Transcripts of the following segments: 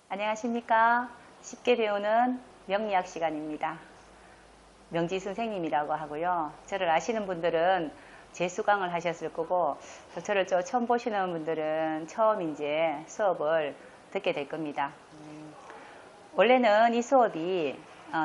안녕하십니까. 쉽게 배우는 명리학 시간입니다. 명지 선생님이라고 하고요. 저를 아시는 분들은 재수강을 하셨을 거고, 저를 처음 보시는 분들은 처음 이제 수업을 듣게 될 겁니다. 원래는 이 수업이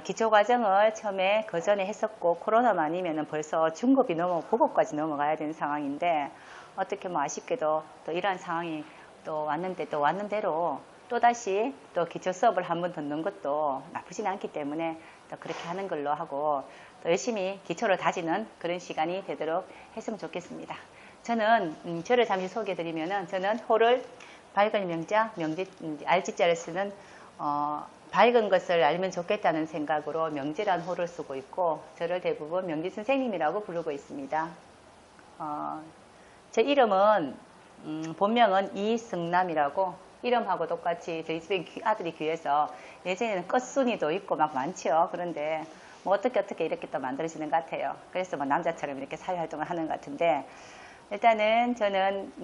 기초과정을 처음에 그 전에 했었고, 코로나만 아니면 벌써 중급이 고급까지 넘어가야 되는 상황인데, 어떻게 아쉽게도 또 이러한 상황이 또 왔는데, 또 왔는 대로 또다시 또 기초 수업을 한 번 듣는 것도 나쁘진 않기 때문에 또 그렇게 하는 걸로 하고, 또 열심히 기초를 다지는 그런 시간이 되도록 했으면 좋겠습니다. 저를 잠시 소개해드리면은, 저는 호를 밝은 명자, 알지자를 쓰는 밝은 것을 알면 좋겠다는 생각으로 명지란 호를 쓰고 있고, 저를 대부분 명지 선생님이라고 부르고 있습니다. 제 이름은 본명은 이승남이라고, 이름하고 똑같이 저희 집에 아들이 귀해서 예전에는 끝순이도 있고 막 많죠. 그런데 어떻게 이렇게 또 만들어지는 것 같아요. 그래서 남자처럼 이렇게 사회활동을 하는 것 같은데, 일단은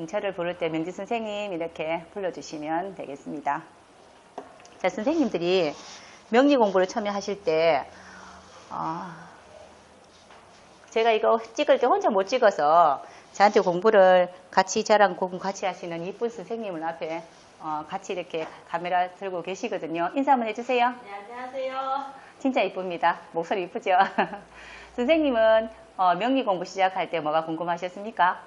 저를 부를 때 명지 선생님 이렇게 불러주시면 되겠습니다. 자, 선생님들이 명리 공부를 처음에 하실 때 제가 이거 찍을 때 혼자 못 찍어서 저한테 공부를 저랑 공부 같이 하시는 이쁜 선생님을 앞에 같이 이렇게 카메라 들고 계시거든요. 인사 한번 해주세요. 네, 안녕하세요. 진짜 이쁩니다. 목소리 이쁘죠? 선생님은 명리 공부 시작할 때 뭐가 궁금하셨습니까?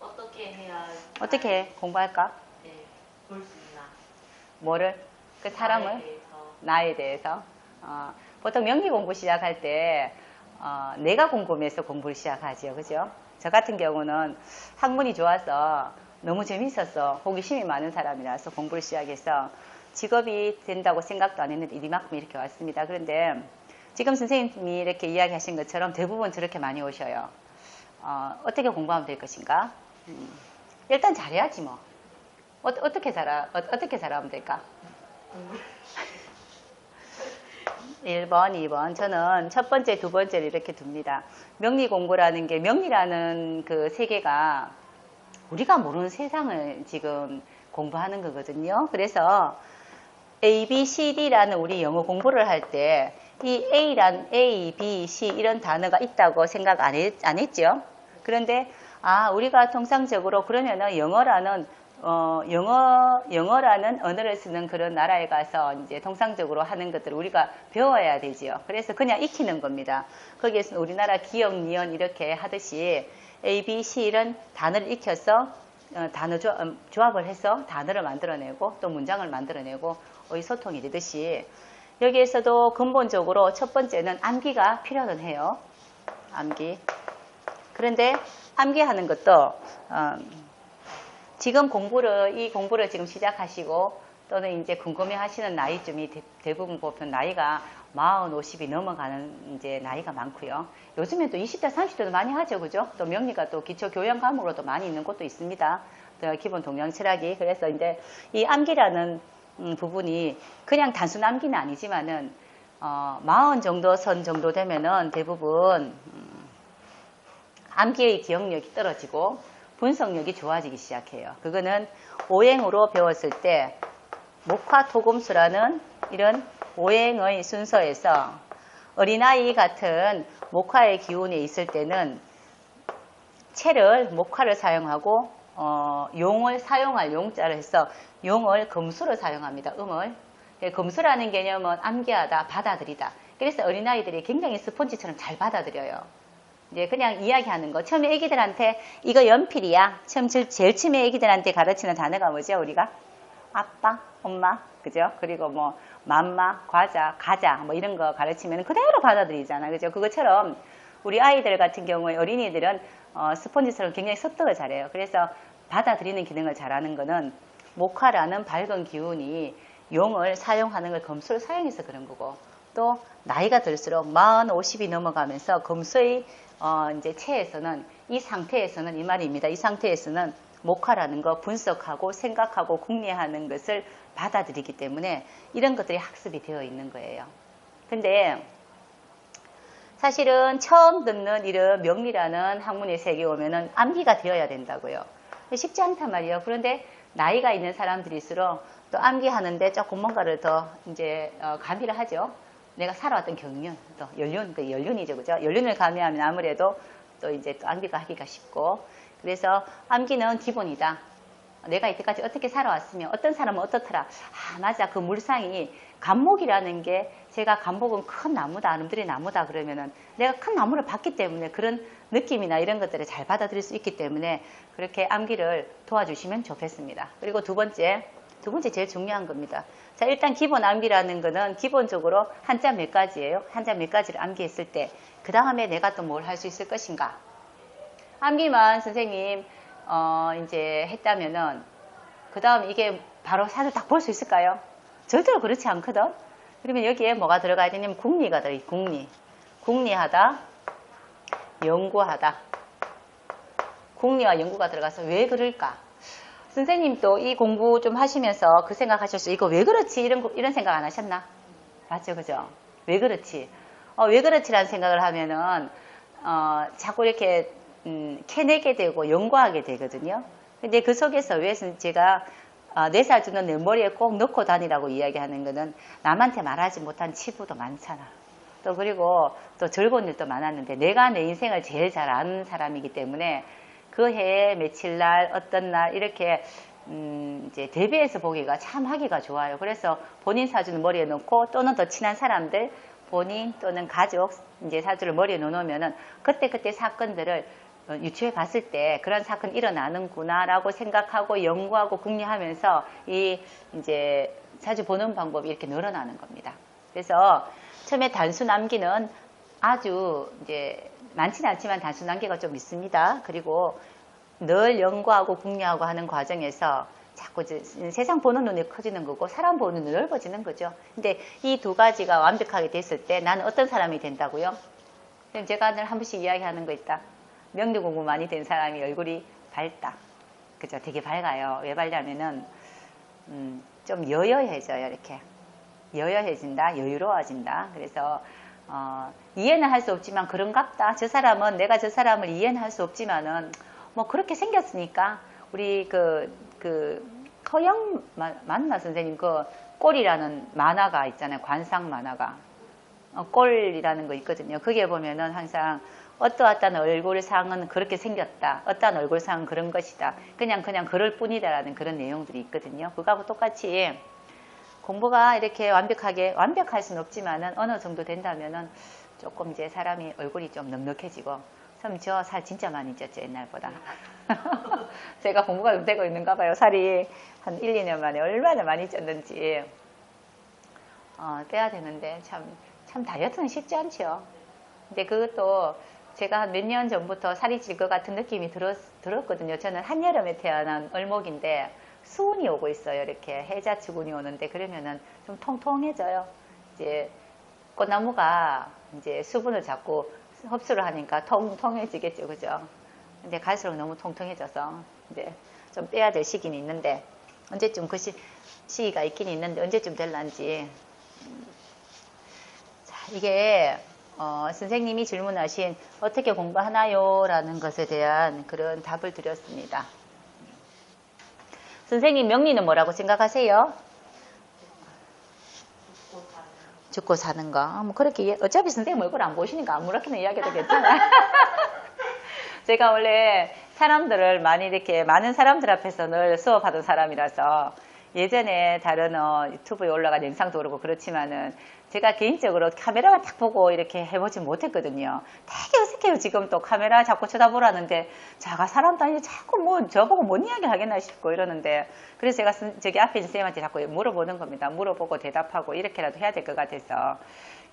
어떻게 해야 어떻게 공부할까? 네, 볼 수 있나? 뭐를? 그 사람을? 나에 대해서. 보통 명리 공부 시작할 때 내가 궁금해서 공부를 시작하죠. 그죠? 저 같은 경우는 학문이 좋아서 너무 재밌어서 호기심이 많은 사람이라서 공부를 시작해서 직업이 된다고 생각도 안 했는데 이만큼 이렇게 왔습니다. 그런데 지금 선생님이 이렇게 이야기하신 것처럼 대부분 저렇게 많이 오셔요. 어떻게 공부하면 될 것인가? 일단 잘해야지 뭐. 어떻게 잘하면 될까? 1번, 2번. 저는 첫 번째, 두 번째를 이렇게 둡니다. 명리 공부라는 게, 명리라는 그 세계가 우리가 모르는 세상을 지금 공부하는 거거든요. 그래서 A, B, C, D라는 우리 영어 공부를 할 때 이 A, B, C 이런 단어가 있다고 생각 안 했죠. 그런데 우리가 통상적으로 그러면은 영어라는 언어를 쓰는 그런 나라에 가서 이제 통상적으로 하는 것들을 우리가 배워야 되지요. 그래서 그냥 익히는 겁니다. 거기에서 우리나라 기역, 니은 이렇게 하듯이 A, B, C 이런 단어를 익혀서 단어 조합을 해서 단어를 만들어내고 또 문장을 만들어내고 의소통이 되듯이 여기에서도 근본적으로 첫 번째는 암기가 필요는 해요. 암기. 그런데 암기하는 것도 지금 이 공부를 지금 시작하시고 또는 이제 궁금해 하시는 나이쯤이 대부분 보면 나이가 40, 50이 넘어가는 이제 나이가 많고요. 요즘엔 또 20대, 30대도 많이 하죠. 그죠? 또 명리가 또 기초 교양 과목으로도 많이 있는 곳도 있습니다. 또 기본 동양 철학이. 그래서 이제 이 암기라는 부분이 그냥 단순 암기는 아니지만은 40 정도 선 정도 되면은 대부분 암기의 기억력이 떨어지고 분석력이 좋아지기 시작해요. 그거는 오행으로 배웠을 때 목화토금수라는 이런 오행의 순서에서 어린아이 같은 목화의 기운에 있을 때는 목화를 사용하고 용을 사용할 용자를 해서 용을 금수로 사용합니다. 음을. 금수라는 개념은 암기하다, 받아들이다. 그래서 어린아이들이 굉장히 스펀지처럼 잘 받아들여요. 이제 그냥 이야기하는 거. 처음에 애기들한테 이거 연필이야. 제일 처음에 애기들한테 가르치는 단어가 뭐죠? 우리가 아빠, 엄마, 그죠? 그리고 맘마, 과자, 가자 이런 거 가르치면 그대로 받아들이잖아. 그죠? 그것처럼 우리 아이들 같은 경우에 어린이들은 스펀지처럼 굉장히 습득을 잘해요. 그래서 받아들이는 기능을 잘하는 거는 목화라는 밝은 기운이 용을 사용하는 걸 금수를 사용해서 그런 거고, 또 나이가 들수록 40, 50이 넘어가면서 금수의 이제 체에서는 이 상태에서는 이 말입니다. 이 상태에서는 목화라는 거 분석하고 생각하고 궁리하는 것을 받아들이기 때문에 이런 것들이 학습이 되어 있는 거예요. 근데 사실은 처음 듣는 이런 명리라는 학문의 세계에 오면은 암기가 되어야 된다고요. 쉽지 않단 말이에요. 그런데 나이가 있는 사람들일수록 또 암기하는데 조금 뭔가를 더 이제 가미를 하죠. 내가 살아왔던 경륜, 또 연륜, 그 연륜이죠, 그죠? 연륜을 가미하면 아무래도 또 이제 또 암기가 하기가 쉽고, 그래서 암기는 기본이다. 내가 이때까지 어떻게 살아왔으면 어떤 사람은 어떻더라. 아, 맞아. 그 물상이 감목이라는 게, 제가 감목은 큰 나무다, 아름드리 나무다 그러면은 내가 큰 나무를 봤기 때문에 그런 느낌이나 이런 것들을 잘 받아들일 수 있기 때문에 그렇게 암기를 도와주시면 좋겠습니다. 그리고 두 번째 제일 중요한 겁니다. 자, 일단 기본 암기라는 거는 기본적으로 한자 몇 가지예요. 한자 몇 가지를 암기했을 때 그 다음에 내가 또 뭘 할 수 있을 것인가. 암기만 선생님 이제 했다면은 그 다음 이게 바로 사주 딱 볼 수 있을까요? 절대로 그렇지 않거든. 그러면 여기에 뭐가 들어가야 되냐면 궁리가 들어가요. 궁리하다, 연구하다. 궁리와 연구가 들어가서 왜 그럴까? 선생님도 이 공부 좀 하시면서 그 생각하셨어요. 이거 왜 그렇지? 이런 생각 안 하셨나? 맞죠, 그죠? 왜 그렇지? 왜 그렇지라는 생각을 하면은 자꾸 이렇게 캐내게 되고 연구하게 되거든요. 근데 그 속에서 왜 제가 내 사주는 내 머리에 꼭 넣고 다니라고 이야기하는 거는 남한테 말하지 못한 치부도 많잖아. 또 그리고 또 즐거운 일도 많았는데 내가 내 인생을 제일 잘 아는 사람이기 때문에 그 해에 며칠 날 어떤 날 이렇게 이제 대비해서 보기가 참 하기가 좋아요. 그래서 본인 사주는 머리에 넣고 또는 더 친한 사람들 본인 또는 가족 이제 사주를 머리에 넣어놓으면은 그때 사건들을 유추해 봤을 때 그런 사건이 일어나는구나 라고 생각하고 연구하고 궁리하면서 이 이제 사주 보는 방법이 이렇게 늘어나는 겁니다. 그래서 처음에 단순 암기는 아주 이제 많지는 않지만 단순 암기가 좀 있습니다. 그리고 늘 연구하고 궁리하고 하는 과정에서 자꾸 이제 세상 보는 눈이 커지는 거고 사람 보는 눈이 넓어지는 거죠. 근데 이 두 가지가 완벽하게 됐을 때 나는 어떤 사람이 된다고요? 제가 늘 한 번씩 이야기하는 거 있다. 명리 공부 많이 된 사람이 얼굴이 밝다. 그죠? 되게 밝아요. 왜 밝냐면은 좀 여여해져요. 이렇게 여여해진다, 여유로워진다. 그래서 이해는 할 수 없지만 그런갑다. 저 사람은 내가 저 사람을 이해는 할 수 없지만은 뭐 그렇게 생겼으니까 우리 허영 맞나 선생님 그 꼴이라는 만화가 있잖아요. 관상 만화가 꼴이라는 거 있거든요. 거기에 보면은 항상 어떠한 얼굴상은 그렇게 생겼다. 어떠한 얼굴상은 그런 것이다. 그냥 그럴 뿐이다라는 그런 내용들이 있거든요. 그거하고 똑같이 공부가 이렇게 완벽할 수는 없지만은 어느 정도 된다면은 조금 이제 사람이 얼굴이 좀 넉넉해지고 참 저 살 진짜 많이 쪘죠 옛날보다. 제가 공부가 좀 되고 있는가 봐요. 살이 한 1, 2년 만에 얼마나 많이 쪘는지 빼야 되는데 참 다이어트는 쉽지 않죠. 근데 그것도 제가 한 몇 년 전부터 살이 찔 것 같은 느낌이 들었거든요. 저는 한여름에 태어난 을목인데 수운이 오고 있어요. 이렇게 해자축운이 오는데 그러면은 좀 통통해져요. 이제 꽃나무가 이제 수분을 자꾸 흡수를 하니까 통통해지겠죠, 그죠? 근데 갈수록 너무 통통해져서 이제 좀 빼야 될 시기는 있는데 언제쯤 그 시기가 있긴 있는데 언제쯤 될란지. 자, 이게 선생님이 질문하신 어떻게 공부하나요? 라는 것에 대한 그런 답을 드렸습니다. 선생님 명리는 뭐라고 생각하세요? 죽고 사는 거. 뭐 그렇게 어차피 선생님 얼굴 안 보시니까 아무렇게나 이야기해도 괜찮아요. 제가 원래 사람들을 많이 이렇게 많은 사람들 앞에서 늘 수업하던 사람이라서 예전에 다른 유튜브에 올라간 영상도 그렇고 그렇지만은 제가 개인적으로 카메라만 딱 보고 이렇게 해보지 못했거든요. 되게 어색해요. 지금 또 카메라 자꾸 쳐다보라는데 제가 사람도 아니고 자꾸 뭐 저보고 뭔 이야기 하겠나 싶고 이러는데 그래서 제가 저기 앞에 있는 선생님한테 자꾸 물어보는 겁니다. 물어보고 대답하고 이렇게라도 해야 될 것 같아서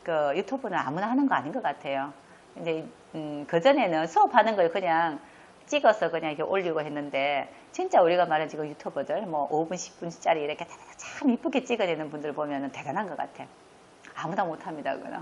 그 유튜브는 아무나 하는 거 아닌 것 같아요. 근데 그전에는 수업하는 걸 그냥 찍어서 그냥 이렇게 올리고 했는데 진짜 우리가 말하는 지금 유튜버들 뭐 5분 10분짜리 이렇게 참 이쁘게 찍어내는 분들 보면 대단한 것 같아요. 아무나 못합니다. 그거는.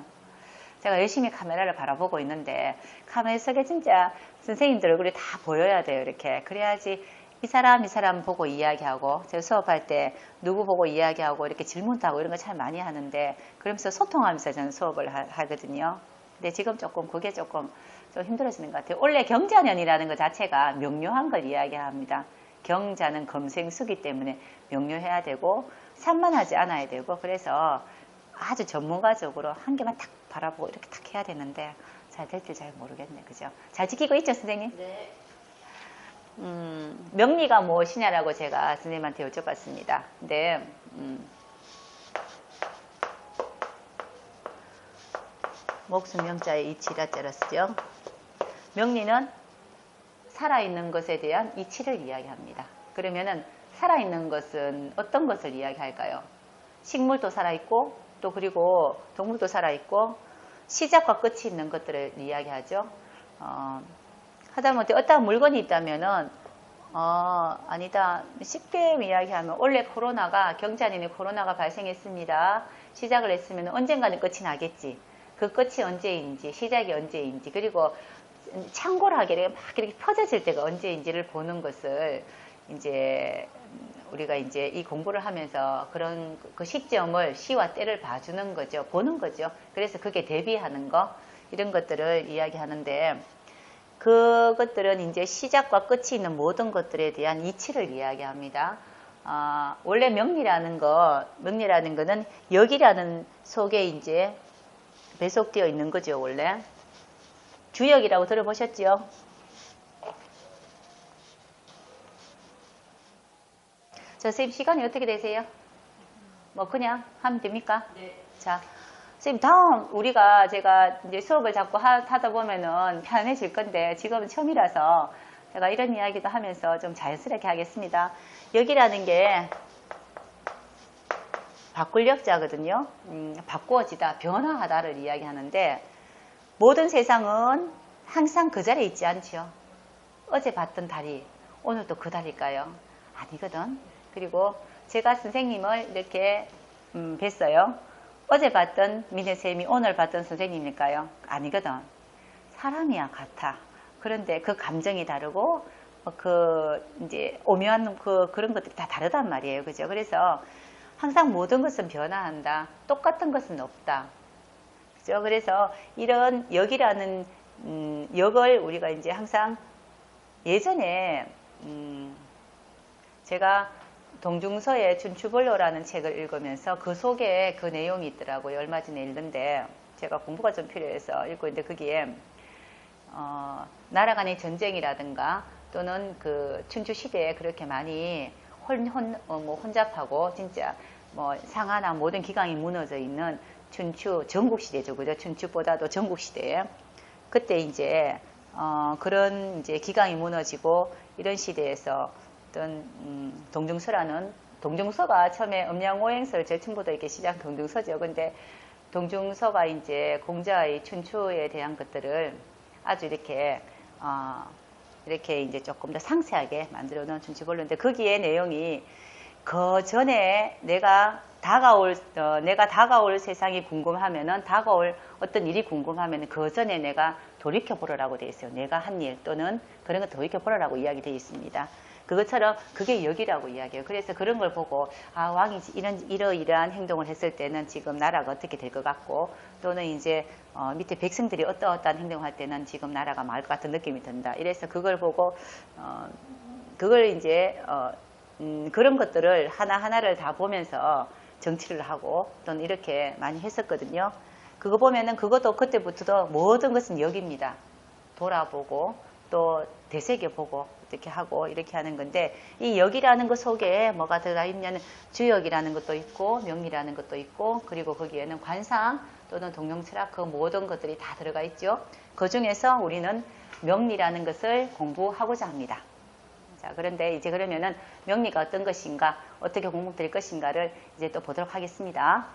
제가 열심히 카메라를 바라보고 있는데 카메라 속에 진짜 선생님들 얼굴이 다 보여야 돼요. 이렇게. 그래야지 이 사람 보고 이야기하고 제가 수업할 때 누구 보고 이야기하고 이렇게 질문도 하고 이런 거 참 많이 하는데 그러면서 소통하면서 저는 수업을 하거든요. 근데 지금 조금 그게 조금 좀 힘들어지는 것 같아요. 원래 경자년이라는 것 자체가 명료한 걸 이야기합니다. 경자는 금생수기 때문에 명료해야 되고 산만하지 않아야 되고 그래서 아주 전문가적으로 한 개만 딱 바라보고 이렇게 딱 해야 되는데 잘 될지 잘 모르겠네. 그죠? 잘 지키고 있죠, 선생님? 네. 명리가 무엇이냐라고 제가 선생님한테 여쭤봤습니다. 근데 목숨 명자에 이치라자로 쓰죠. 명리는 살아있는 것에 대한 이치를 이야기합니다. 그러면은 살아있는 것은 어떤 것을 이야기할까요? 식물도 살아있고 또 그리고 동물도 살아있고 시작과 끝이 있는 것들을 이야기하죠. 하다못해 어떤 물건이 있다면은 아니다. 쉽게 이야기하면 원래 코로나가 경자년에 코로나가 발생했습니다. 시작을 했으면 언젠가는 끝이 나겠지. 그 끝이 언제인지 시작이 언제인지 그리고 창궐하게 막 이렇게 퍼져질 때가 언제인지를 보는 것을 이제 우리가 이제 이 공부를 하면서 그런 그 시점을 시와 때를 봐주는 거죠. 보는 거죠. 그래서 그게 대비하는 거 이런 것들을 이야기하는데 그것들은 이제 시작과 끝이 있는 모든 것들에 대한 이치를 이야기합니다. 원래 명리라는 거는 역이라는 속에 이제 배속되어 있는 거죠, 원래. 주역이라고 들어보셨죠? 저 선생님 시간이 어떻게 되세요? 뭐 그냥 하면 됩니까? 네. 자, 선생님 다음 제가 이제 수업을 자꾸 하다 보면은 편해질 건데 지금은 처음이라서 제가 이런 이야기도 하면서 좀 자연스럽게 하겠습니다. 여기라는 게 바꿀 역자거든요. 바꾸어지다, 변화하다를 이야기하는데 모든 세상은 항상 그 자리에 있지 않죠. 어제 봤던 다리, 오늘도 그 다리일까요? 아니거든. 그리고 제가 선생님을 이렇게 뵀어요. 어제 봤던 민혜쌤이 오늘 봤던 선생님일까요? 아니거든. 사람이야 같아. 그런데 그 감정이 다르고 이제 오묘한 그런 것들이 다 다르단 말이에요. 그죠? 그래서 항상 모든 것은 변화한다. 똑같은 것은 없다. 그죠? 그래서 이런 역이라는 역을 우리가 이제 항상 예전에 제가 동중서의 춘추본료라는 책을 읽으면서 그 속에 그 내용이 있더라고요. 얼마 전에 읽는데 제가 공부가 좀 필요해서 읽고 있는데 거기에 나라 간의 전쟁이라든가 또는 그 춘추 시대에 그렇게 많이 혼잡하고 진짜 뭐 상하나 모든 기강이 무너져 있는 춘추 전국시대죠. 그죠? 춘추보다도 전국시대에 그때 이제 그런 이제 기강이 무너지고 이런 시대에서 어떤 동중서가 처음에 음양오행설 절충부터 이렇게 시작 동중서죠. 근데 동중서가 이제 공자의 춘추에 대한 것들을 아주 이렇게 이제 조금 더 상세하게 만들어 놓은 춘추본론인데 거기에 내용이 그 전에 내가 다가올 세상이 궁금하면은 다가올 어떤 일이 궁금하면은 그 전에 내가 돌이켜 보라고 되어 있어요. 내가 한 일 또는 그런 거 돌이켜 보라고 이야기 되어 있습니다. 그것처럼 그게 역이라고 이야기해요. 그래서 그런 걸 보고 왕이 이러이러한 행동을 했을 때는 지금 나라가 어떻게 될 것 같고 또는 이제 밑에 백성들이 어떠한 행동을 할 때는 지금 나라가 망할 것 같은 느낌이 든다. 이래서 그걸 보고 그걸 이제 그런 것들을 하나하나를 다 보면서 정치를 하고 또는 이렇게 많이 했었거든요. 그거 보면은 그것도 그때부터도 모든 것은 역입니다. 돌아보고 또 되새겨보고 이렇게 하고 이렇게 하는 건데 이 역이라는 것 속에 뭐가 들어가 있냐면 주역이라는 것도 있고 명리라는 것도 있고 그리고 거기에는 관상 또는 동명철학 그 모든 것들이 다 들어가 있죠. 그 중에서 우리는 명리라는 것을 공부하고자 합니다. 자, 그런데 이제 그러면은 명리가 어떤 것인가 어떻게 공부될 것인가를 이제 또 보도록 하겠습니다.